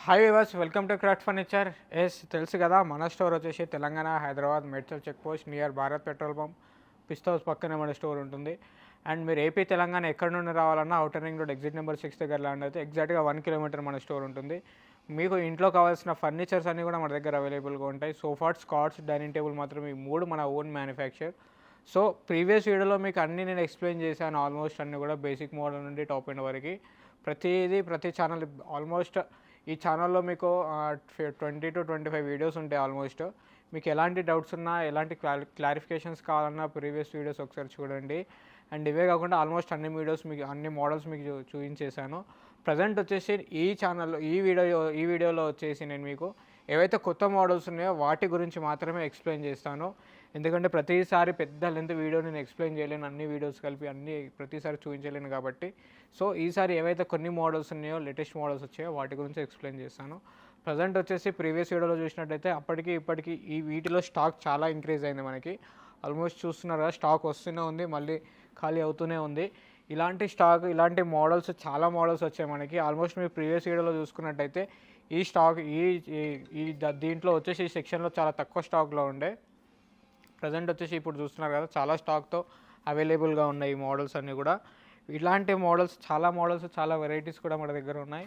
Hi viewers, welcome to Craft Furniture. తెలుసు కదా, మన స్టోర్ వచ్చేసి Telangana, Hyderabad, Medchal check post near Bharat petrol pump, Pista house పక్కనే మన స్టోర్ ఉంటుంది. అండ్ మీరు ఏపీ తెలంగాణ ఎక్కడ నుండి రావాలన్నా outer ring road exit number 6 దగ్గర ల్యాండ్ అయితే ఎగ్జాక్ట్గా 1 కిలోమీటర్ మన స్టోర్ ఉంటుంది. మీకు ఇంట్లో కావాల్సిన ఫర్నిచర్స్ అన్నీ కూడా మన దగ్గర అవైలబుల్గా ఉంటాయి. సోఫాస్, కార్డ్స్, డైనింగ్ టేబుల్ మాత్రం ఈ 3 మన ఓన్ మ్యానుఫ్యాక్చర్. సో ప్రీవియస్ వీడియోలో మీకు అన్నీ నేను ఎక్స్ప్లెయిన్ చేశాను. ఆల్మోస్ట్ అన్నీ కూడా బేసిక్ మోడల్ నుండి టాప్ ఎండ్ వరకు ప్రతి ఛానల్ ఆల్మోస్ట్ ఈ ఛానల్లో మీకు 20 to 25 వీడియోస్ ఉంటాయి. ఆల్మోస్ట్ మీకు ఎలాంటి డౌట్స్ ఉన్నా, ఎలాంటి క్లారిఫికేషన్స్ కావాలన్నా ప్రీవియస్ వీడియోస్ ఒకసారి చూడండి. అండ్ ఇవే కాకుండా ఆల్మోస్ట్ అన్ని మోడల్స్ మీకు చూపించేశాను. ప్రజెంట్ వచ్చేసి ఈ ఛానల్లో ఈ వీడియోలో వచ్చేసి నేను మీకు ఏవైతే కొత్త మోడల్స్ ఉన్నాయో వాటి గురించి మాత్రమే ఎక్స్ప్లెయిన్ చేస్తాను. ఎందుకంటే ప్రతిసారి పెద్ద లెంత్ వీడియో నేను ఎక్స్ప్లెయిన్ చేయలేను, అన్ని వీడియోస్ కలిపి ప్రతిసారి చూపించలేను కాబట్టి. సో ఈసారి ఏవైతే కొన్ని మోడల్స్ ఉన్నాయో, లేటెస్ట్ మోడల్స్ వచ్చాయో వాటి గురించి ఎక్స్ప్లెయిన్ చేస్తాను. ప్రజెంట్ వచ్చేసి ప్రీవియస్ వీడియోలో చూసినట్టయితే అప్పటికి ఇప్పటికి వీటిలో స్టాక్ చాలా ఇంక్రీజ్ అయింది. మనకి ఆల్మోస్ట్ చూస్తున్నారు కదా, స్టాక్ వస్తూనే ఉంది, మళ్ళీ ఖాళీ అవుతూనే ఉంది. ఇలాంటి మోడల్స్ చాలా మోడల్స్ వచ్చాయి మనకి. ఆల్మోస్ట్ మీరు ప్రీవియస్ వీడియోలో చూసుకున్నట్టయితే ఈ స్టాక్ దీంట్లో వచ్చేసి ఈ సెక్షన్లో చాలా తక్కువ స్టాక్లో ఉండే. ప్రజెంట్ వచ్చేసి ఇప్పుడు చూస్తున్నారు కదా, చాలా స్టాక్తో అవైలబుల్గా ఉన్నాయి ఈ మోడల్స్ అన్నీ కూడా. ఇలాంటి మోడల్స్ చాలా వెరైటీస్ కూడా మన దగ్గర ఉన్నాయి.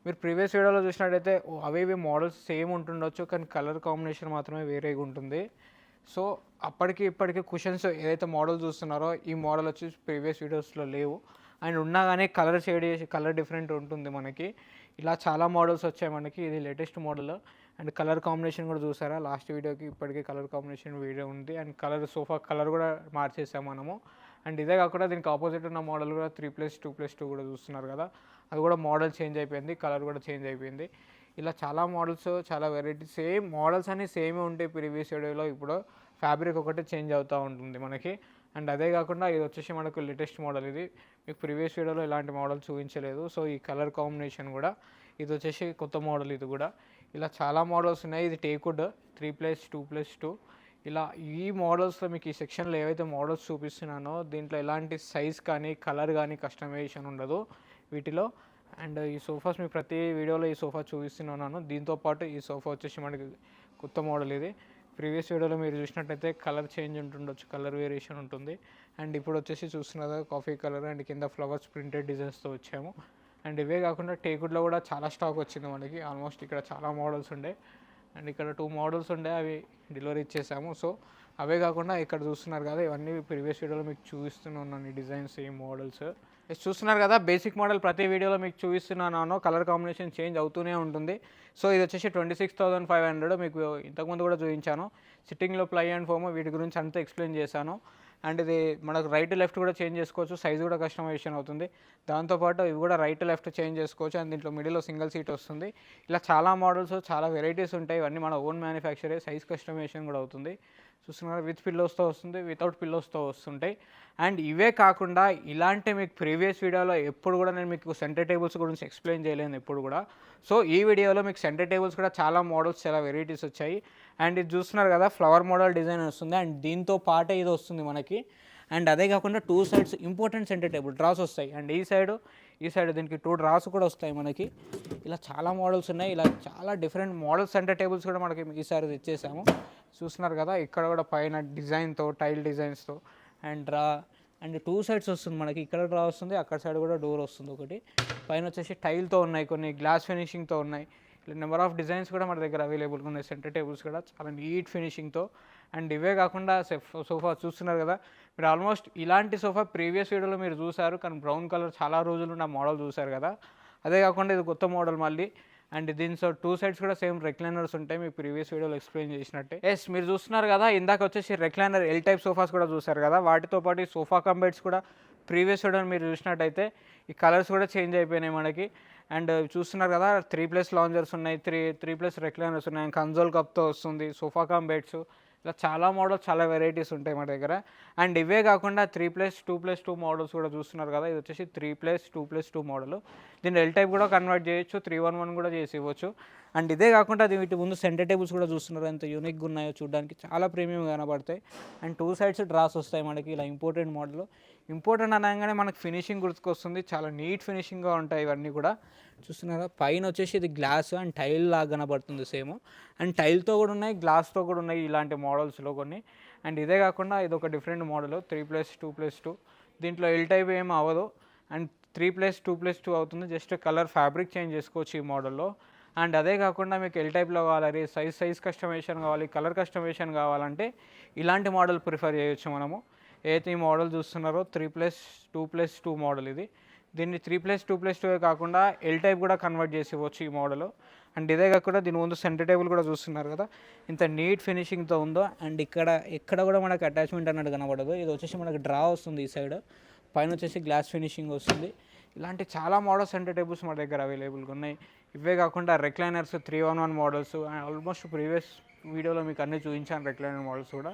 మీరు ప్రీవియస్ వీడియోలో చూసినట్టయితే అవి మోడల్స్ సేమ్ ఉంటుండొచ్చు, కానీ కలర్ కాంబినేషన్ మాత్రమే వేరేగా ఉంటుంది. సో అప్పటికి ఇప్పటికి కుషన్స్ ఏదైతే మోడల్ చూస్తున్నారో ఈ మోడల్ వచ్చి ప్రీవియస్ వీడియోస్లో లేవు. అండ్ ఉన్నా కానీ కలర్ డిఫరెంట్ ఉంటుంది మనకి. ఇలా చాలా మోడల్స్ వచ్చాయి మనకి. ఇది latest model. And colour combination కూడా చూసారా, లాస్ట్ వీడియోకి ఇప్పటికీ కలర్ కాంబినేషన్ వీడియో ఉంది. అండ్ సోఫా కలర్ కూడా మార్చేసాము మనము. అండ్ ఇదే కాకుండా దీనికి ఆపోజిట్ ఉన్న మోడల్ కూడా 3+2+2 కూడా చూస్తున్నారు కదా, అది కూడా మోడల్ చేంజ్ అయిపోయింది, కలర్ కూడా చేంజ్ అయిపోయింది. ఇలా చాలా మోడల్స్, చాలా వెరైటీ సేమ్ మోడల్స్ అన్నీ సేమే ఉంటాయి ప్రీవియస్ వీడియోలో. ఇప్పుడు ఫ్యాబ్రిక్ ఒకటి చేంజ్ అవుతూ ఉంటుంది మనకి. అండ్ అదే కాకుండా ఇది వచ్చేసి మనకు లేటెస్ట్ మోడల్. ఇది మీకు ప్రీవియస్ వీడియోలో ఇలాంటి మోడల్ చూపించలేదు. సో ఈ కలర్ కాంబినేషన్ కూడా ఇది వచ్చేసి కొత్త మోడల్. ఇది కూడా ఇలా చాలా మోడల్స్ ఉన్నాయి. ఇది టేక్వుడ్ 3+2+2. ఇలా ఈ మోడల్స్లో మీకు ఈ సెక్షన్లో ఏవైతే మోడల్స్ చూపిస్తున్నానో దీంట్లో ఎలాంటి సైజ్ కానీ కలర్ కానీ కస్టమైజేషన్ ఉండదు వీటిలో. అండ్ ఈ సోఫాస్ మీకు ప్రతి వీడియోలో ఈ సోఫా చూపిస్తున్నాను. దీంతోపాటు ఈ సోఫా వచ్చేసి మనకి కొత్త మోడల్. ఇది ప్రీవియస్ వీడియోలో మీరు చూసినట్టయితే కలర్ చేంజ్ ఉంటుండొచ్చు, కలర్ వేరియేషన్ ఉంటుంది. అండ్ ఇప్పుడు వచ్చేసి చూస్తున్నది కాఫీ కలర్ అండ్ కింద ఫ్లవర్స్ ప్రింటెడ్ డిజైన్స్తో వచ్చాము. అండ్ ఇవే కాకుండా టేకుడ్లో కూడా చాలా స్టాక్ వచ్చింది మనకి. ఆల్మోస్ట్ ఇక్కడ చాలా మోడల్స్ ఉండే. అండ్ ఇక్కడ 2 మోడల్స్ ఉండే, అవి డెలివరీ ఇచ్చేసాము. సో అవే కాకుండా ఇక్కడ చూస్తున్నారు కదా, ఇవన్నీ ప్రీవియస్ వీడియోలో మీకు చూపిస్తున్నాను. ఈ డిజైన్స్, ఈ మోడల్స్ చూస్తున్నారు కదా, బేసిక్ మోడల్ ప్రతి వీడియోలో మీకు చూపిస్తున్నాను. కలర్ కాంబినేషన్ చేంజ్ అవుతూనే ఉంటుంది. సో ఇది వచ్చేసి 26,500. మీకు ఇంతకుముందు కూడా చూపించాను. సిట్టింగ్లో ప్లై అండ్ ఫోమ్, వీటి గురించి అంతా ఎక్స్ప్లెయిన్ చేశాను. అండ్ ఇది మనకు రైట్ లెఫ్ట్ కూడా చేంజ్ చేసుకోవచ్చు, సైజ్ కూడా కస్టమైజేషన్ అవుతుంది. దాంతోపాటు ఇవి కూడా రైట్ లెఫ్ట్ చేంజ్ చేసుకోవచ్చు. అండ్ దీంట్లో మిడిల్లో సింగిల్ సీట్ వస్తుంది. ఇలా చాలా మోడల్స్, చాలా వెరైటీస్ ఉంటాయి. ఇవన్నీ మన ఓన్ మ్యానుఫ్యాక్చరే. సైజ్ కస్టమైజేషన్ కూడా అవుతుంది. చూస్తున్నారు, విత్ పిల్లోస్తో వస్తుంది, వితౌట్ పిల్లోస్తో వస్తుంటాయి. అండ్ ఇవే కాకుండా ఇలాంటి మీకు ప్రీవియస్ వీడియోలో ఎప్పుడు కూడా నేను మీకు సెంటర్ టేబుల్స్ గురించి ఎక్స్ప్లెయిన్ చేయలేను ఎప్పుడు కూడా. సో ఈ వీడియోలో మీకు సెంటర్ టేబుల్స్ కూడా చాలా మోడల్స్, చాలా వెరైటీస్ వచ్చాయి. అండ్ ఇది చూస్తున్నారు కదా, ఫ్లవర్ మోడల్ డిజైన్ వస్తుంది. అండ్ దీంతో పాటే ఇది వస్తుంది మనకి. అండ్ అదే కాకుండా 2 sides important centre table draws వస్తాయి. అండ్ ఈ సైడ్ దీనికి 2 డ్రాస్ కూడా వస్తాయి మనకి. ఇలా చాలా మోడల్స్ ఉన్నాయి. ఇలా చాలా డిఫరెంట్ మోడల్ సెంటర్ టేబుల్స్ కూడా మనకి ఈసారి ఇచ్చేసాము. చూస్తున్నారు కదా, ఇక్కడ కూడా పైన డిజైన్తో, టైల్ డిజైన్స్తో అండ్ 2 సైడ్స్ వస్తుంది మనకి. ఇక్కడ డ్రా వస్తుంది, అక్కడ సైడ్ కూడా డోర్ వస్తుంది ఒకటి. పైన వచ్చేసి టైల్తో ఉన్నాయి, కొన్ని గ్లాస్ ఫినిషింగ్తో ఉన్నాయి. ఇలా నెంబర్ ఆఫ్ డిజైన్స్ కూడా మన దగ్గర అవైలబుల్గా ఉన్నాయి. సెంటర్ టేబుల్స్ కూడా చాలా నీట్ ఫినిషింగ్తో. అండ్ ఇవే కాకుండా సోఫా చూస్తున్నారు కదా, మీరు ఆల్మోస్ట్ ఇలాంటి సోఫా ప్రీవియస్ వీడియోలో మీరు చూసారు, కానీ బ్రౌన్ కలర్ చాలా రోజులు నా మోడల్ చూసారు కదా. అదే కాకుండా ఇది కొత్త మోడల్ మళ్ళీ. అండ్ దీంట్లో 2 సైడ్స్ కూడా సేమ్ రెక్లైనర్స్ ఉంటాయి, మీకు ప్రీవియస్ వీడియోలో ఎక్స్ప్లెయిన్ చేసినట్టే. మీరు చూస్తున్నారు కదా, ఇందాక వచ్చేసి రెక్లైనర్ ఎల్ టైప్ సోఫాస్ కూడా చూసారు కదా. వాటితో పాటు ఈ సోఫా కమ్ బెడ్స్ కూడా ప్రీవియస్ వీడియోలో మీరు చూసినట్టయితే ఈ కలర్స్ కూడా చేంజ్ అయిపోయినాయి మనకి. అండ్ చూస్తున్నారు కదా, 3+ లాంజర్స్ ఉన్నాయి, 3+ రెక్లైనర్స్ ఉన్నాయి, కన్సోల్ కప్తో వస్తుంది, సోఫా కమ్ బెడ్స్. ఇలా చాలా మోడల్స్, చాలా వెరైటీస్ ఉంటాయి మన దగ్గర. అండ్ ఇవే కాకుండా 3+2+2 మోడల్స్ కూడా చూస్తున్నారు కదా. ఇది వచ్చేసి 3+2+2 మోడల్. దీన్ని ఎల్ టైప్ కూడా కన్వర్ట్ చేయొచ్చు, 311 కూడా చేసి ఇవ్వచ్చు. అండ్ ఇదే కాకుండా వీటి ముందు సెంటర్ టేబుల్స్ కూడా చూస్తున్నారు, ఎంత యూనిక్గా ఉన్నాయో చూడడానికి, చాలా ప్రీమియం కనబడతాయి. అండ్ 2 సైడ్స్ డ్రాస్ వస్తాయి మనకి. ఇలా ఇంపార్టెంట్ మోడల్. ఇంపార్టెంట్ అనగానే మనకు ఫినిషింగ్ గుర్తుకొస్తుంది, చాలా నీట్ ఫినిషింగ్గా ఉంటాయి ఇవన్నీ కూడా. చూస్తున్నారా పైన వచ్చేసి ఇది గ్లాస్ అండ్ టైల్ లాగా కనబడుతుంది సేమ్, అండ్ టైల్తో కూడా ఉన్నాయి, గ్లాస్తో కూడా ఉన్నాయి ఇలాంటి మోడల్స్లో కొన్ని. అండ్ ఇదే కాకుండా ఇది ఒక డిఫరెంట్ మోడల్ 3+2+2, దీంట్లో ఎల్ టైప్ ఏం అవ్వదు అండ్ 3+2+2 అవుతుంది, జస్ట్ కలర్ ఫ్యాబ్రిక్ చేంజ్ చేసుకోవచ్చు ఈ మోడల్లో. అండ్ అదే కాకుండా మీకు ఎల్ టైప్లో కావాలి, సైజ్ కస్టమైజేషన్ కావాలి, కలర్ కస్టమైజేషన్ కావాలంటే ఇలాంటి మోడల్ ప్రిఫర్ చేయొచ్చు మనము. ఏదైతే ఈ మోడల్ చూస్తున్నారో 3+2+2 మోడల్ ఇది, దీన్ని 3+2+2 కాకుండా ఎల్ టైప్ కూడా కన్వర్ట్ చేసి ఇవ్వచ్చు ఈ మోడల్. అండ్ ఇదే కాకుండా దీని ముందు సెంటర్ టేబుల్ కూడా చూస్తున్నారు కదా ఇంత నీట్ ఫినిషింగ్తో ఉందో. అండ్ ఎక్కడ కూడా మనకు అటాచ్మెంట్ అన్నట్టు కనబడదు, ఇది వచ్చేసి మనకు డ్రా వస్తుంది ఈ సైడ్, పైన వచ్చేసి గ్లాస్ ఫినిషింగ్ వస్తుంది. ఇలాంటి చాలా మోడల్స్ సెంటర్ టేబుల్స్ మన దగ్గర అవైలబుల్గా ఉన్నాయి. ఇవే కాకుండా రెక్లైనర్స్ 311 మోడల్స్, ఆల్మోస్ట్ ప్రీవియస్ వీడియోలో మీకు అన్నీ చూపించాను రెక్లైనర్ మోడల్స్ కూడా.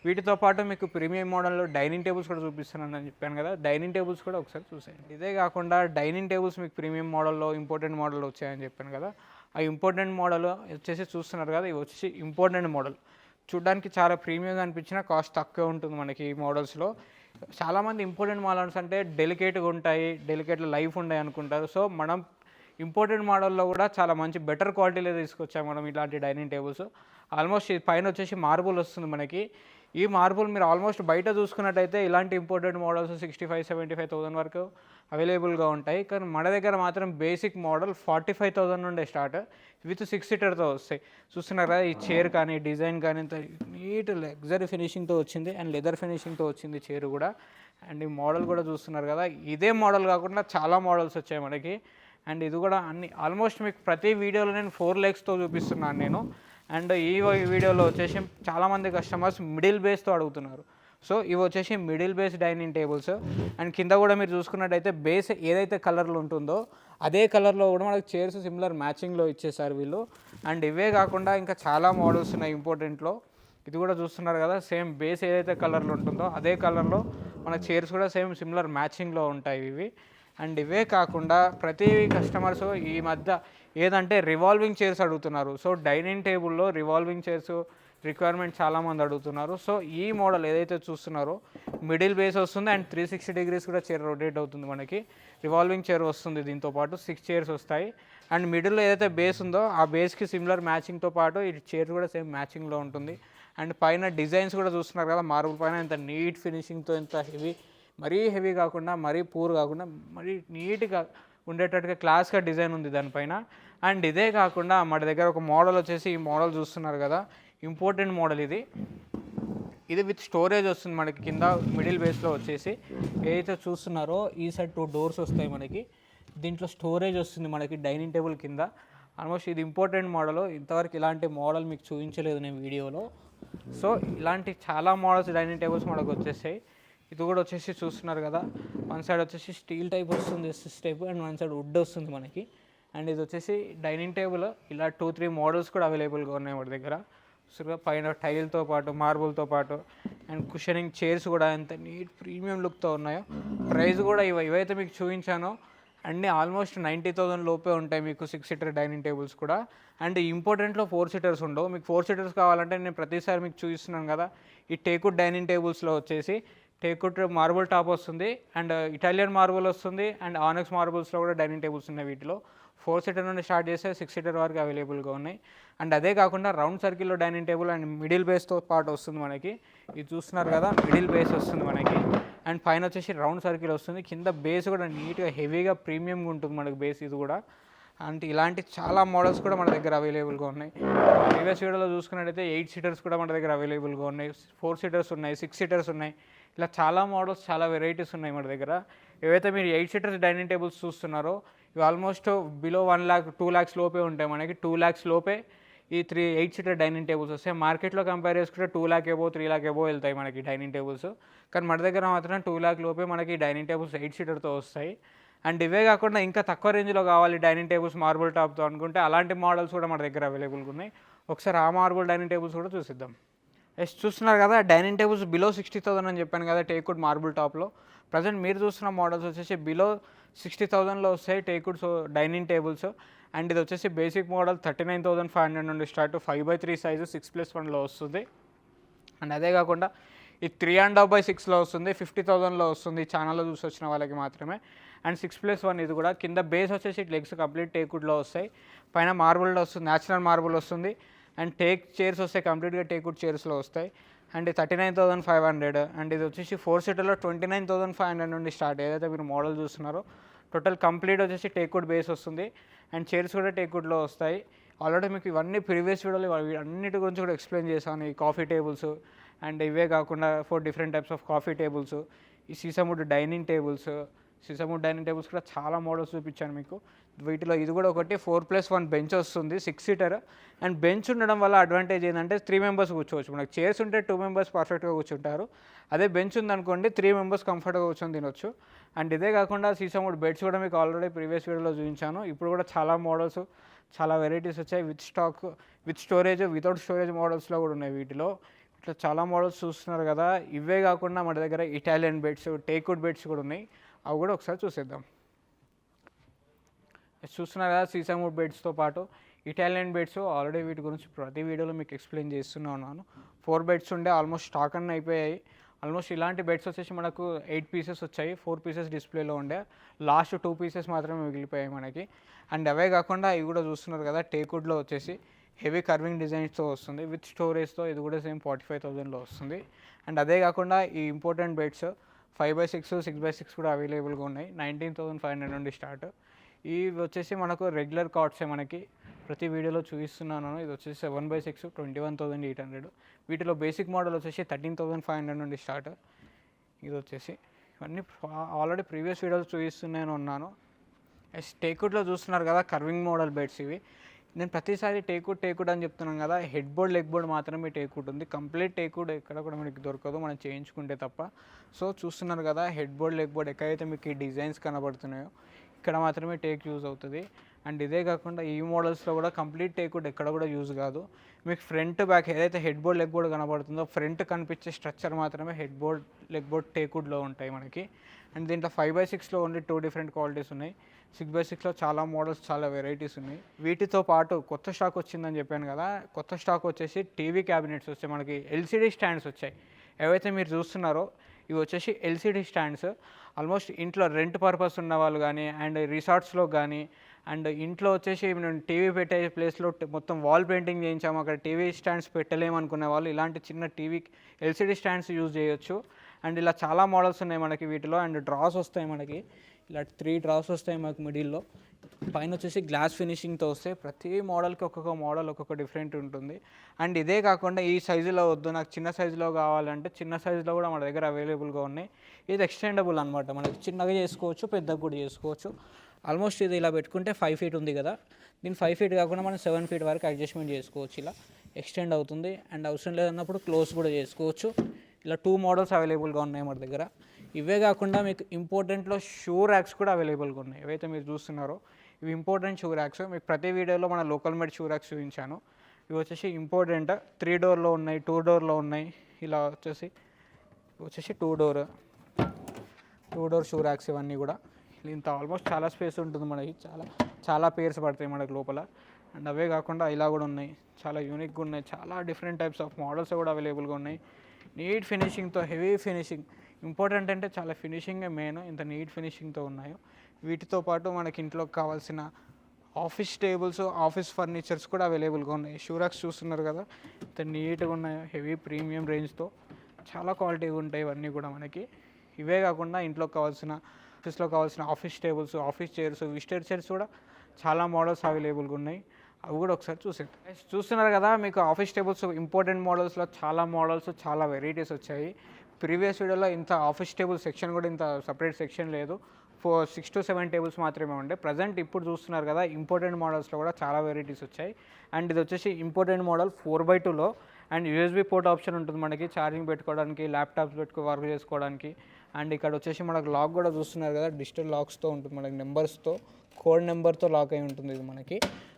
వీటితో పాటు మీకు ప్రీమియం మోడల్లో డైనింగ్ టేబుల్స్ కూడా చూపిస్తున్నానని చెప్పాను కదా, డైనింగ్ టేబుల్స్ కూడా ఒకసారి చూసేయండి. ఇదే కాకుండా డైనింగ్ టేబుల్స్ మీకు ప్రీమియం మోడల్లో ఇంపార్టెంట్ మోడల్లో వచ్చాయని చెప్పాను కదా, ఆ ఇంపార్టెంట్ మోడల్ వచ్చేసి చూస్తున్నారు కదా, ఇవి వచ్చేసి ఇంపార్టెంట్ మోడల్. చూడడానికి చాలా ప్రీమియంగా అనిపించిన కాస్ట్ తక్కువ ఉంటుంది మనకి ఈ మోడల్స్లో. చాలామంది ఇంపార్టెంట్ మోడల్స్ అంటే డెలికేట్గా ఉంటాయి, డెలికేట్లో లైఫ్ ఉంటాయి అనుకుంటారు. సో మనం ఇంపార్టెంట్ మోడల్లో కూడా చాలా మంచి బెటర్ క్వాలిటీలో తీసుకొచ్చాము మనం ఇలాంటి డైనింగ్ టేబుల్స్. ఆల్మోస్ట్ పైన వచ్చేసి మార్బుల్ వస్తుంది మనకి. ఈ మార్బుల్ మీరు ఆల్మోస్ట్ బయట చూసుకున్నట్టయితే ఇలాంటి ఇంపార్టెంట్ మోడల్స్ 65,000-75,000 వరకు అవైలబుల్గా ఉంటాయి. కానీ మన దగ్గర మాత్రం బేసిక్ మోడల్ 45,000 నుండే స్టార్ట్, విత్ 6 సీటర్తో వస్తాయి. చూస్తున్నారా ఈ చైర్ కానీ డిజైన్ కానీ ఇంత నీట్ లగ్జరీ ఫినిషింగ్తో వచ్చింది అండ్ లెదర్ ఫినిషింగ్తో వచ్చింది చైర్ కూడా. అండ్ ఈ మోడల్ కూడా చూస్తున్నారు కదా, ఇదే మోడల్ కాకుండా చాలా మోడల్స్ వచ్చాయి మనకి. అండ్ ఇది కూడా అన్ని ఆల్మోస్ట్ మీకు ప్రతి వీడియోలో నేను 4 లెగ్స్తో చూపిస్తున్నాను నేను. అండ్ ఈ వీడియోలో వచ్చేసి చాలామంది కస్టమర్స్ మిడిల్ బేస్తో అడుగుతున్నారు. సో ఇవి వచ్చేసి middle base dining tables. And కింద కూడా మీరు చూసుకున్నట్టయితే బేస్ ఏదైతే కలర్లో ఉంటుందో అదే కలర్లో కూడా మనకు చైర్స్ సిమిలర్ మ్యాచింగ్లో ఇచ్చేసారు వీళ్ళు. అండ్ ఇవే కాకుండా ఇంకా చాలా మోడల్స్ ఉన్నాయి ఇంపార్టెంట్లో. ఇది కూడా చూస్తున్నారు కదా, సేమ్ బేస్ ఏదైతే కలర్లో ఉంటుందో అదే కలర్లో మన చైర్స్ కూడా సేమ్ సిమిలర్ మ్యాచింగ్లో ఉంటాయి ఇవి. అండ్ ఇవే కాకుండా ప్రతి కస్టమర్స్ ఈ మధ్య ఏదంటే రివాల్వింగ్ చైర్స్ అడుగుతున్నారు. సో డైనింగ్ టేబుల్లో రివాల్వింగ్ చైర్స్ రిక్వైర్మెంట్ చాలామంది అడుగుతున్నారు. సో ఈ మోడల్ ఏదైతే చూస్తున్నారో మిడిల్ బేస్ వస్తుంది అండ్ 360 డిగ్రీస్ కూడా చైర్ రొటేట్ అవుతుంది మనకి. రివాల్వింగ్ చైర్ వస్తుంది, దీంతో పాటు 6 చైర్స్ వస్తాయి. అండ్ మిడిల్లో ఏదైతే బేస్ ఉందో ఆ బేస్కి సిమిలర్ మ్యాచింగ్తో పాటు ఈ చైర్ కూడా సేమ్ మ్యాచింగ్లో ఉంటుంది. అండ్ పైన డిజైన్స్ కూడా చూస్తున్నారు కదా, మార్బుల్ పైన ఇంత నీట్ ఫినిషింగ్తో, ఇంత మరీ హెవీ కాకుండా మరీ పూర్ కాకుండా మరీ నీట్గా ఉండేటట్టుగా క్లాస్గా డిజైన్ ఉంది దానిపైన. అండ్ ఇదే కాకుండా మన దగ్గర ఒక మోడల్ వచ్చేసి ఈ మోడల్ చూస్తున్నారు కదా, ఇంపార్టెంట్ మోడల్ ఇది విత్ స్టోరేజ్ వస్తుంది మనకి కింద మిడిల్ బేస్లో వచ్చేసి. ఏదైతే చూస్తున్నారో ఈ సైడ్ 2 డోర్స్ వస్తాయి మనకి, దీంట్లో స్టోరేజ్ వస్తుంది మనకి డైనింగ్ టేబుల్ కింద. ఆల్మోస్ట్ ఇది ఇంపార్టెంట్ మోడల్, ఇంతవరకు ఇలాంటి మోడల్ మీకు చూపించలేదు నేను వీడియోలో. సో ఇలాంటి చాలా మోడల్స్ డైనింగ్ టేబుల్స్ మనకు వచ్చేసాయి. ఇది కూడా వచ్చేసి చూస్తున్నారు కదా, వన్ సైడ్ వచ్చేసి స్టీల్ టైప్ వస్తుంది SS type, and one side wood వస్తుంది మనకి. అండ్ ఇది వచ్చేసి డైనింగ్ టేబుల్, ఇలా 2-3 మోడల్స్ కూడా అవైలబుల్గా ఉన్నాయి మన దగ్గర. సో పైన టైల్తో పాటు మార్బుల్తో పాటు అండ్ కుషనింగ్ చైర్స్ కూడా ఎంత నీట్ ప్రీమియం లుక్తో ఉన్నాయో. ప్రైస్ కూడా ఇవైతే మీకు చూపించానో అన్నీ ఆల్మోస్ట్ 90,000 లోపే ఉంటాయి మీకు 6 సీటర్ డైనింగ్ టేబుల్స్ కూడా. అండ్ ఇంపార్టెంట్లో 4 సీటర్స్ ఉండవు. మీకు 4 సీటర్స్ కావాలంటే నేను ప్రతిసారి మీకు చూపిస్తున్నాను కదా, ఈ టేకుడ్ డైనింగ్ టేబుల్స్లో వచ్చేసి టేకుడ్ మార్బుల్ టాప్ వస్తుంది అండ్ ఇటాలియన్ మార్బుల్ వస్తుంది అండ్ ఆనెక్స్ మార్బుల్స్లో కూడా డైనింగ్ టేబుల్స్ ఉన్నాయి. వీటిలో 4 సీటర్ నుండి స్టార్ట్ చేస్తే 6 సీటర్ వరకు అవైలబుల్గా ఉన్నాయి. అండ్ అదే కాకుండా రౌండ్ సర్కిల్లో డైనింగ్ టేబుల్ అండ్ మిడిల్ బేస్తో పాటు వస్తుంది మనకి. ఇది చూస్తున్నారు కదా, మిడిల్ బేస్ వస్తుంది మనకి. అండ్ పైన వచ్చేసి రౌండ్ సర్కిల్ వస్తుంది, కింద బేస్ కూడా నీట్గా హెవీగా ప్రీమియంగా ఉంటుంది మనకి బేస్ ఇది కూడా. అంటే ఇలాంటి చాలా మోడల్స్ కూడా మన దగ్గర అవైలబుల్గా ఉన్నాయి. ప్రీవియస్ వీడియోలో చూసుకున్నట్టయితే 8 సీటర్స్ కూడా మన దగ్గర అవైలబుల్గా ఉన్నాయి, 4 సీటర్స్ ఉన్నాయి, 6 సీటర్స్ ఉన్నాయి. ఇలా చాలా మోడల్స్, చాలా వెరైటీస్ ఉన్నాయి మన దగ్గర. ఏవైతే మీరు 8 సీటర్స్ డైనింగ్ టేబుల్స్ చూస్తున్నారో ఇవి ఆల్మోస్ట్ బిలో 1 lakh 2 lakhs లోపే ఉంటాయి మనకి. 2 lakhs లోపే ఈ 8 సీటర్ డైనింగ్ టేబుల్స్ వస్తాయి. మార్కెట్లో కంపేర్ చేసుకుంటే 2 lakh above 3 lakh above వెళ్తాయి మనకి డైనింగ్ టేబుల్స్. కానీ మన దగ్గర మాత్రం 2 lakh లోపే మనకి డైనింగ్ టేబుల్స్ 8 సీటర్తో వస్తాయి. అండ్ ఇవే కాకుండా ఇంకా తక్కువ రేంజ్లో కావాలి డైనింగ్ టేబుల్స్ మార్బుల్ టాప్తో అనుకుంటే అలాంటి మోడల్స్ కూడా మన దగ్గర అవైలబుల్గా ఉన్నాయి. ఒకసారి ఆ మార్బుల్ డైనింగ్ టేబుల్స్ కూడా చూసిద్దాం. చూస్తున్నారు కదా, డైనింగ్ టేబుల్స్ బిలో 60,000 అని చెప్పాను కదా టేకుడ్ మార్బుల్ టాప్లో. ప్రజెంట్ మీరు చూస్తున్న మోడల్స్ వచ్చేసి బిలో 60,000లో వస్తాయి టేకుడ్ డైనింగ్ టేబుల్స్. అండ్ ఇది వచ్చేసి బేసిక్ మోడల్ 39,500 నుండి స్టార్ట్ 5/3 సైజు 6+1లో వస్తుంది. అండ్ అదే కాకుండా ఇది 3.5/6లో వస్తుంది, 50,000లో వస్తుంది. ఛానల్లో చూసి వచ్చిన వాళ్ళకి మాత్రమే. అండ్ 6+1 ఇది కూడా. కింద బేస్ వచ్చేసి లెగ్స్ కంప్లీట్ టేక్వుడ్లో వస్తాయి, పైన మార్బుల్లో వస్తుంది, న్యాచురల్ మార్బుల్ వస్తుంది. అండ్ టేక్ చైర్స్ వస్తాయి, కంప్లీట్గా టేక్వుడ్ చైర్స్లో వస్తాయి. అండ్ 39,500. అండ్ ఇది వచ్చేసి 4 సీటర్లో 29,500 నుండి స్టార్ట్. ఏదైతే మీరు మోడల్ చూస్తున్నారో టోటల్ కంప్లీట్ వచ్చేసి టేక్వుడ్ బేస్ వస్తుంది. అండ్ చైర్స్ కూడా టేక్వుడ్లో వస్తాయి. ఆల్రెడీ మీకు ఇవన్నీ ప్రీవియస్ వీడియోలో అన్నిటి గురించి కూడా ఎక్స్ప్లెయిన్ చేశాను. ఈ కాఫీ టేబుల్స్ అండ్ ఇవే కాకుండా 4 different types of coffee tables, ఈ సీసముడ్ డైనింగ్ టేబుల్స్, సీసముడ్ డైనింగ్ టేబుల్స్ కూడా చాలా మోడల్స్ చూపించాను మీకు. వీటిలో ఇది కూడా ఒకటి 4+1 బెంచ్ వస్తుంది, 6 సీటర్. అండ్ బెంచ్ ఉండడం వల్ల అడ్వాంటేజ్ ఏంటంటే 3 మెంబర్స్ కూర్చోవచ్చు. మనకు చైర్స్ ఉంటే 2 మెంబర్స్ పర్ఫెక్ట్గా కూర్చుంటారు. అదే బెంచ్ ఉందనుకోండి 3 మెంబర్స్ కంఫర్ట్గా కూర్చొని తినొచ్చు. అండ్ ఇదే కాకుండా సీసముడ్ బెడ్స్ కూడా మీకు ఆల్రెడీ ప్రీవియస్ వీడియోలో చూపించాను. ఇప్పుడు కూడా చాలా మోడల్స్, చాలా వెరైటీస్ వచ్చాయి. With stock, with storage, without storage మోడల్స్లో కూడా ఉన్నాయి. వీటిలో ఇట్లా చాలా మోడల్స్ చూస్తున్నారు కదా. ఇవే కాకుండా మన దగ్గర ఇటాలియన్ బెడ్స్, టేక్వుడ్ బెడ్స్ కూడా ఉన్నాయి. అవి కూడా ఒకసారి చూసేద్దాం. చూస్తున్నారు కదా సీసముడ్ బెడ్స్తో పాటు ఇటాలియన్ బెడ్స్. ఆల్రెడీ వీటి గురించి ప్రతి వీడియోలో మీకు ఎక్స్ప్లెయిన్ చేస్తూనే ఉన్నాను. 4 బెడ్స్ ఉండే, ఆల్మోస్ట్ స్టాక్ అన్నీ అయిపోయాయి. ఆల్మోస్ట్ ఇలాంటి బెడ్స్ వచ్చేసి మనకు 8 పీసెస్ వచ్చాయి. 4 పీసెస్ డిస్ప్లేలో ఉండే, లాస్ట్ 2 పీసెస్ మాత్రమే మిగిలిపోయాయి మనకి. అండ్ అవే కాకుండా ఇవి కూడా చూస్తున్నారు కదా టేక్వుడ్లో వచ్చేసి హెవీ కర్వింగ్ డిజైన్స్తో వస్తుంది, విత్ స్టోరేజ్తో. ఇది కూడా సేమ్ 45,000లో వస్తుంది. అండ్ అదే కాకుండా ఈ ఇంపార్టెంట్ బెడ్స్ 5/6, 6/6 కూడా అవైలబుల్గా ఉన్నాయి. 19,500 నుండి స్టార్ట్. ఇవి వచ్చేసి మనకు రెగ్యులర్ కాట్సే, మనకి ప్రతి వీడియోలో చూపిస్తున్నాను. ఇది వచ్చేసి 7/6, 21,800. వీటిలో బేసిక్ మోడల్ వచ్చేసి 13,500 నుండి స్టార్ట్. ఇది వచ్చేసి ఇవన్నీ ఆల్రెడీ ప్రీవియస్ వీడియోలో చూపిస్తూనే ఉన్నాను. టేక్వుడ్లో చూస్తున్నారు కదా కర్వింగ్ మోడల్ బెడ్స్ ఇవి. నేను ప్రతిసారి టేక్వుడ్ అని చెప్తున్నాను కదా, హెడ్ బోర్డ్, లెగ్ బోర్డ్ మాత్రమే టేక్వుడ్ ఉంది. కంప్లీట్ టేక్వుడ్ ఎక్కడ కూడా మనకి దొరకదు, మనం చేయించుకుంటే తప్ప. సో చూస్తున్నారు కదా హెడ్ బోర్డ్, లెగ్ బోర్డ్ ఎక్కడైతే మీకు ఈ డిజైన్స్ కనబడుతున్నాయో ఇక్కడ మాత్రమే టేక్ యూజ్ అవుతుంది. అండ్ ఇదే కాకుండా ఈ మోడల్స్లో కూడా కంప్లీట్ టేక్వుడ్ ఎక్కడ కూడా యూజ్ కాదు. మీకు ఫ్రంట్, బ్యాక్ ఏదైతే హెడ్ బోర్డ్, లెగ్ బోర్డ్ కనబడుతుందో ఫ్రంట్ కనిపించే స్ట్రక్చర్ మాత్రమే హెడ్ బోర్డ్, లెగ్ బోర్డ్ టేక్వుడ్లో ఉంటాయి మనకి. అండ్ దీంట్లో 5/6లో ఓన్లీ 2 డిఫరెంట్ క్వాలిటీస్ ఉన్నాయి. 6/6లో చాలా మోడల్స్, చాలా వెరైటీస్ ఉన్నాయి. వీటితో పాటు కొత్త స్టాక్ వచ్చిందని చెప్పాను కదా, కొత్త స్టాక్ వచ్చేసి టీవీ క్యాబినెట్స్ వచ్చాయి మనకి. ఎల్సిడి స్టాండ్స్ వచ్చాయి. ఏవైతే మీరు చూస్తున్నారో ఇవి వచ్చేసి ఎల్సిడి స్టాండ్స్. ఆల్మోస్ట్ ఇంట్లో రెంట్ పర్పస్ ఉన్న వాళ్ళు కానీ, అండ్ రిసార్ట్స్లో కానీ, అండ్ ఇంట్లో వచ్చేసి నేను టీవీ పెట్టే ప్లేస్లో మొత్తం వాల్ పెయింటింగ్ చేయించాము, అక్కడ టీవీ స్టాండ్స్ పెట్టలేమనుకునే వాళ్ళు ఇలాంటి చిన్న టీవీ ఎల్సిడి స్టాండ్స్ యూజ్ చేయొచ్చు. అండ్ ఇలా చాలా మోడల్స్ ఉన్నాయి మనకి వీటిలో. అండ్ డ్రాస్ వస్తాయి మనకి, ఇలా 3 డ్రాస్ వస్తాయి మనకు మిడిల్లో. పైన వచ్చేసి గ్లాస్ ఫినిషింగ్తో వస్తాయి. ప్రతి మోడల్కి ఒక్కొక్క మోడల్, ఒక్కొక్క డిఫరెంట్ ఉంటుంది. అండ్ ఇదే కాకుండా ఈ సైజులో వద్దు, నాకు చిన్న సైజులో కావాలంటే చిన్న సైజులో కూడా మన దగ్గర అవైలబుల్గా ఉన్నాయి. ఇది ఎక్స్టెండబుల్ అనమాట, మనకి చిన్నగా చేసుకోవచ్చు, పెద్దగా కూడా చేసుకోవచ్చు. ఆల్మోస్ట్ ఇది ఇలా పెట్టుకుంటే 5 ఫీట్ ఉంది కదా, దీని 5 ఫీట్ కాకుండా మనం 7 ఫీట్ వరకు అడ్జస్ట్మెంట్ చేసుకోవచ్చు. ఇలా ఎక్స్టెండ్ అవుతుంది. అండ్ అవసరం లేదన్నప్పుడు క్లోజ్ కూడా చేసుకోవచ్చు. ఇలా 2 మోడల్స్ అవైలబుల్గా ఉన్నాయి మన దగ్గర. ఇవే కాకుండా మీకు ఇంపార్టెంట్లో షూ ర్యాక్స్ కూడా అవైలబుల్గా ఉన్నాయి. ఏవైతే మీరు చూస్తున్నారో ఇవి ఇంపార్టెంట్ షూ ర్యాక్స్. మీకు ప్రతి వీడియోలో మన లోకల్ మేడ్ షూ ర్యాక్స్ చూపించాను. ఇవి వచ్చేసి ఇంపార్టెంట్ 3 డోర్లో ఉన్నాయి, 2 డోర్లో ఉన్నాయి. ఇలా వచ్చేసి 2 డోర్ షూ ర్యాక్స్ ఇవన్నీ కూడా. ఇంత ఆల్మోస్ట్ చాలా స్పేస్ ఉంటుంది మనకి, చాలా పేర్స్ పడతాయి మనకి లోపల. అండ్ అవే కాకుండా ఇలా కూడా ఉన్నాయి, చాలా యూనిక్గా ఉన్నాయి. చాలా డిఫరెంట్ టైప్స్ ఆఫ్ మోడల్స్ కూడా అవైలబుల్గా ఉన్నాయి. నీట్ ఫినిషింగ్తో, హెవీ ఫినిషింగ్. ఇంపార్టెంట్ అంటే చాలా ఫినిషింగే మెయిన్, ఇంత నీట్ ఫినిషింగ్తో ఉన్నాయో. వీటితో పాటు మనకి ఇంట్లోకి కావాల్సిన ఆఫీస్ టేబుల్స్, ఆఫీస్ ఫర్నిచర్స్ కూడా అవైలబుల్గా ఉన్నాయి. షూ ర్యాక్స్ చూస్తున్నారు కదా ఇంత నీట్గా ఉన్నాయో, హెవీ ప్రీమియం రేంజ్తో చాలా క్వాలిటీగా ఉంటాయి ఇవన్నీ కూడా మనకి. ఇవే కాకుండా ఇంట్లోకి కావాల్సిన, ఆఫీస్లో కావాల్సిన office tables, office chairs, visitor chairs కూడా చాలా మోడల్స్ అవైలబుల్గా ఉన్నాయి. అవి కూడా ఒకసారి చూస్తున్నారు కదా మీకు ఆఫీస్ టేబుల్స్ ఇంపార్టెంట్ మోడల్స్లో చాలా మోడల్స్, చాలా వెరైటీస్ వచ్చాయి. ప్రీవియస్ వీడియోలో ఇంత ఆఫీస్ టేబుల్ సెక్షన్ కూడా ఇంత సపరేట్ సెక్షన్ లేదు, 6 to 7 టేబుల్స్ మాత్రమే ఉండే. ప్రజెంట్ ఇప్పుడు చూస్తున్నారు కదా ఇంపార్టెంట్ మోడల్స్లో కూడా చాలా వెరైటీస్ వచ్చాయి. అండ్ ఇది వచ్చేసి ఇంపార్టెంట్ మోడల్ 4x2లో. అండ్ యూఎస్బీ పోర్ట్ ఆప్షన్ ఉంటుంది మనకి, ఛార్జింగ్ పెట్టుకోవడానికి, ల్యాప్టాప్స్ వర్క్ చేసుకోవడానికి. అండ్ ఇక్కడ వచ్చేసి మనకు లాక్ కూడా చూస్తున్నారు కదా, డిజిటల్ లాక్స్తో ఉంటుంది మనకి, నెంబర్స్తో, కోడ్ నెంబర్తో లాక్ అయి ఉంటుంది ఇది మనకి.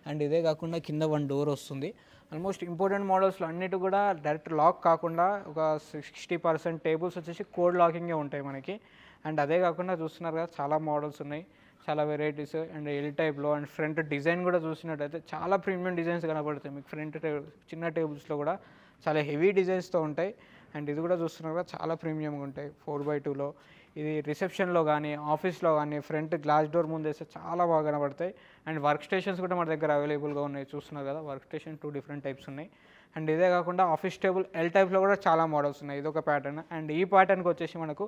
అండ్ ఇదే కాకుండా కింద 1 డోర్ వస్తుంది. ఆల్మోస్ట్ ఇంపార్టెంట్ మోడల్స్లో అన్నిటి కూడా డైరెక్ట్ లాక్ కాకుండా ఒక 60% టేబుల్స్ వచ్చేసి కోడ్ లాకింగే ఉంటాయి మనకి. అండ్ అదే కాకుండా చూస్తున్నారు కదా చాలా మోడల్స్ ఉన్నాయి, చాలా వెరైటీస్. అండ్ ఎల్ టైప్లో. అండ్ ఫ్రంట్ డిజైన్ కూడా చూసినట్టయితే చాలా ప్రీమియం డిజైన్స్ కనబడతాయి మీకు. ఫ్రంట్ చిన్న టేబుల్స్లో కూడా చాలా హెవీ డిజైన్స్తో ఉంటాయి. అండ్ ఇది కూడా చూస్తున్నారు కదా, చాలా ప్రీమియంగా ఉంటాయి 4x2లో. ఇది రిసెప్షన్లో కానీ ఆఫీస్లో కానీ ఫ్రంట్ గ్లాస్ డోర్ ముందు వేస్తే చాలా బాగా కనబడతాయి. అండ్ వర్క్ స్టేషన్స్ కూడా మన దగ్గర అవైలబుల్గా ఉన్నాయి. చూస్తున్నారు కదా, వర్క్ స్టేషన్ 2 డిఫరెంట్ టైప్స్ ఉన్నాయి. అండ్ ఇదే కాకుండా ఆఫీస్ టేబుల్ ఎల్ టైప్లో కూడా చాలా మోడల్స్ ఉన్నాయి. ఇదొక ప్యాటర్న్. అండ్ ఈ ప్యాటర్న్కి వచ్చేసి మనకు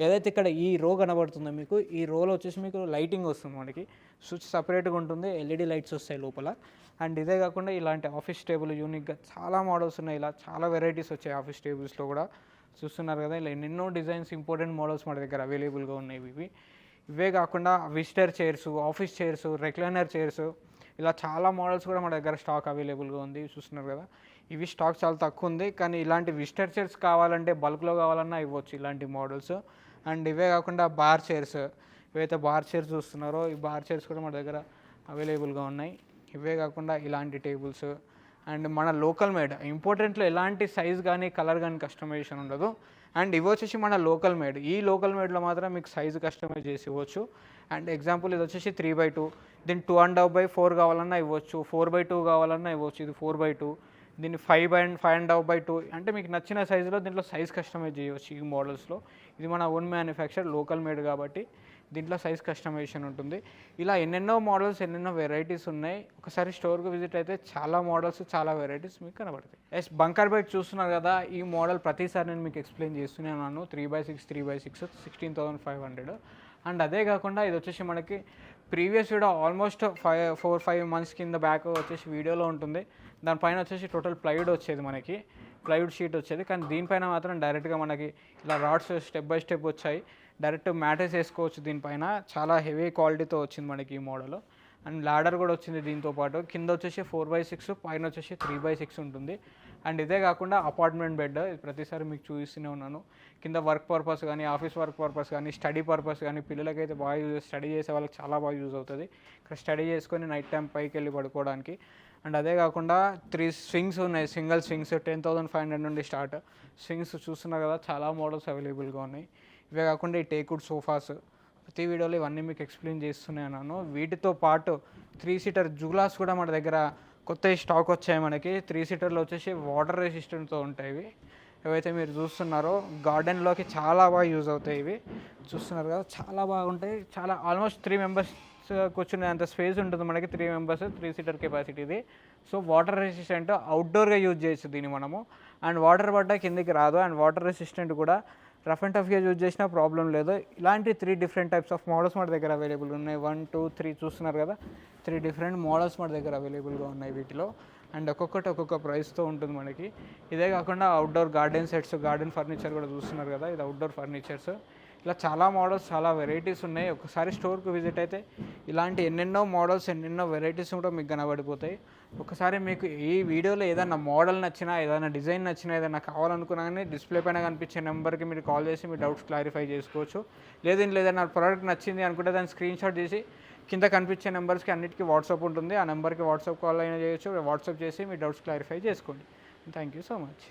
ఏదైతే ఇక్కడ ఈ రో కనబడుతుందో మీకు, ఈ రోలో వచ్చేసి మీకు లైటింగ్ వస్తుంది. మనకి స్విచ్ సపరేట్గా ఉంటుంది, ఎల్ఈడి లైట్స్ వస్తాయి లోపల. అండ్ ఇదే కాకుండా ఇలాంటి ఆఫీస్ టేబుల్ యూనిక్గా చాలా మోడల్స్ ఉన్నాయి. ఇలా చాలా వెరైటీస్ వచ్చాయి ఆఫీస్ టేబుల్స్లో కూడా. చూస్తున్నారు కదా, ఇలా ఎన్నెన్నో డిజైన్స్ ఇంపార్టెంట్ మోడల్స్ మన దగ్గర అవైలబుల్గా ఉన్నాయి. ఇవే కాకుండా visitor chairs, office chairs, recliner chairs, ఇలా చాలా మోడల్స్ కూడా మన దగ్గర స్టాక్ అవైలబుల్గా ఉంది. చూస్తున్నారు కదా, ఇవి స్టాక్ చాలా తక్కువ ఉంది. కానీ ఇలాంటి విజిటర్ చైర్స్ కావాలంటే బల్క్లో కావాలన్నా ఇవ్వచ్చు ఇలాంటి మోడల్స్. అండ్ ఇవే కాకుండా బార్ చైర్స్, ఇవైతే బార్ చైర్స్ చూస్తున్నారో ఈ బార్ చైర్స్ కూడా మన దగ్గర అవైలబుల్గా ఉన్నాయి. ఇవే కాకుండా ఇలాంటి టేబుల్స్ అండ్ మన లోకల్ మేడ్, ఇంపార్టెంట్లో ఎలాంటి సైజ్ కానీ కలర్ కానీ కస్టమైజేషన్ ఉండదు. అండ్ ఇవి వచ్చేసి మన లోకల్ మేడ్. ఈ లోకల్ మేడ్లో మాత్రం మీకు సైజు కస్టమైజ్ చేసి ఇవ్వచ్చు. అండ్ ఎగ్జాంపుల్ ఇది వచ్చేసి 3x2, దీన్ని 2.5x4 కావాలన్నా ఇవ్వచ్చు, 4x2 కావాలన్నా ఇవ్వచ్చు. ఇది 4x2, దీన్ని 5.5/2 అంటే మీకు నచ్చిన సైజులో దీంట్లో సైజ్ కస్టమైజ్ చేయవచ్చు ఈ మోడల్స్లో. ఇది మన ఓన్ మ్యానుఫ్యాక్చర్, లోకల్ మేడ్ కాబట్టి దీంట్లో సైజ్ కస్టమైజేషన్ ఉంటుంది. ఇలా ఎన్నెన్నో మోడల్స్, ఎన్నెన్నో వెరైటీస్ ఉన్నాయి. ఒకసారి స్టోర్కి విజిట్ అయితే చాలా మోడల్స్, చాలా వెరైటీస్ మీకు కనబడతాయి. బంకర్ బెడ్ చూస్తున్నారు కదా, ఈ మోడల్ ప్రతిసారి నేను మీకు ఎక్స్ప్లెయిన్ చేస్తూనే ఉన్నాను. 3x6, 3x6 16,500. అండ్ అదే కాకుండా ఇది వచ్చేసి మనకి ప్రీవియస్ వీడియో ఆల్మోస్ట్ 4-5 మంత్స్ కింద బ్యాక్ వచ్చేసి వీడియోలో ఉంటుంది. దానిపైన వచ్చేసి టోటల్ ప్లైవుడ్ వచ్చేది, మనకి ప్లైవుడ్ షీట్ వచ్చేది. కానీ దీనిపైన మాత్రం డైరెక్ట్గా మనకి ఇలా రాడ్స్ స్టెప్ బై స్టెప్ వచ్చాయి. డైరెక్ట్ మ్యాట్రెస్ వేసుకోవచ్చు దీనిపైన. చాలా హెవీ క్వాలిటీతో వచ్చింది మనకి ఈ మోడల్. అండ్ ల్యాడర్ కూడా వచ్చింది దీంతో పాటు. కింద వచ్చేసి 4x6, పైన వచ్చేసి 3x6 ఉంటుంది. అండ్ ఇదే కాకుండా అపార్ట్మెంట్ బెడ్, ఇది ప్రతిసారి మీకు చూపిస్తూనే ఉన్నాను. కింద వర్క్ పర్పస్ కానీ, ఆఫీస్ వర్క్ పర్పస్ కానీ, స్టడీ పర్పస్ కానీ, పిల్లలకైతే బాగా స్టడీ చేసే వాళ్ళకి చాలా బాగా యూజ్ అవుతుంది. ఇక్కడ స్టడీ చేసుకొని నైట్ టైం పైకి వెళ్ళి పడుకోవడానికి. అండ్ అదే కాకుండా 3 స్వింగ్స్ ఉన్నాయి, సింగిల్ స్వింగ్స్ 10,500 నుండి స్టార్ట్. స్వింగ్స్ చూస్తున్నారు కదా, చాలా మోడల్స్ అవైలబుల్గా ఉన్నాయి. ఇవే కాకుండా ఈ టేక్వుడ్ సోఫాస్, ప్రతి వీడియోలో ఇవన్నీ మీకు ఎక్స్ప్లెయిన్ చేస్తున్నాను. వీటితో పాటు 3 సీటర్ జుగ్లాస్ కూడా మన దగ్గర కొత్త స్టాక్ వచ్చాయి. మనకి 3 సీటర్లో వచ్చేసి వాటర్ రెసిస్టెంట్తో ఉంటాయి. ఇవి ఏవైతే మీరు చూస్తున్నారో గార్డెన్లోకి చాలా బాగా యూజ్ అవుతాయి. ఇవి చూస్తున్నారు కదా, చాలా బాగుంటాయి. చాలా ఆల్మోస్ట్ 3 మెంబర్స్ కూర్చునే అంత స్పేస్ ఉంటుంది మనకి. 3 మెంబర్స్ 3 సీటర్ కెపాసిటీ ఇది. సో వాటర్ రెసిస్టెంట్, అవుట్డోర్గా యూజ్ చేయొచ్చు దీన్ని మనము. అండ్ వాటర్ పడ్డా కిందికి రాదు. అండ్ వాటర్ రెసిస్టెంట్ కూడా రఫ్ అండ్ టఫ్గా యూజ్ చేసినా ప్రాబ్లం లేదు. ఇలాంటి 3 డిఫరెంట్ టైప్స్ ఆఫ్ మోడల్స్ మన దగ్గర అవైలబుల్ ఉన్నాయి. 1, 2, 3 చూస్తున్నారు కదా, 3 డిఫరెంట్ మోడల్స్ మన దగ్గర అవైలబుల్గా ఉన్నాయి వీటిలో. అండ్ ఒక్కొక్కటి ఒక్కొక్క ప్రైస్తో ఉంటుంది మనకి. ఇదే కాకుండా outdoor garden sets, garden furniture కూడా చూస్తున్నారు కదా, ఇది అవుట్డోర్ ఫర్నిచర్స్. ఇలా చాలా మోడల్స్, చాలా వెరైటీస్ ఉన్నాయి. ఒకసారి స్టోర్కి విజిట్ అయితే ఇలాంటి ఎన్నెన్నో మోడల్స్, ఎన్నెన్నో వెరైటీస్ కూడా మీకు కనబడిపోతాయి. ఒకసారి మీకు ఈ వీడియోలో ఏదైనా మోడల్ నచ్చినా, ఏదైనా డిజైన్ నచ్చినా, ఏదైనా కావాలనుకున్నా కానీ డిస్ప్లే పైన కనిపించే నెంబర్కి మీరు కాల్ చేసి మీ డౌట్స్ క్లారిఫై చేసుకోవచ్చు. లేదన్నా ప్రోడక్ట్ నచ్చింది అనుకుంటే దాన్ని స్క్రీన్ షాట్ చేసి కింద కనిపించే నెంబర్స్కి అన్నిటికీ వాట్సాప్ ఉంటుంది. ఆ నెంబర్కి వాట్సాప్ కాల్ అయినా చేయొచ్చు. వాట్సాప్ చేసి మీ డౌట్స్ క్లారిఫై చేసుకోండి. Thank you so much.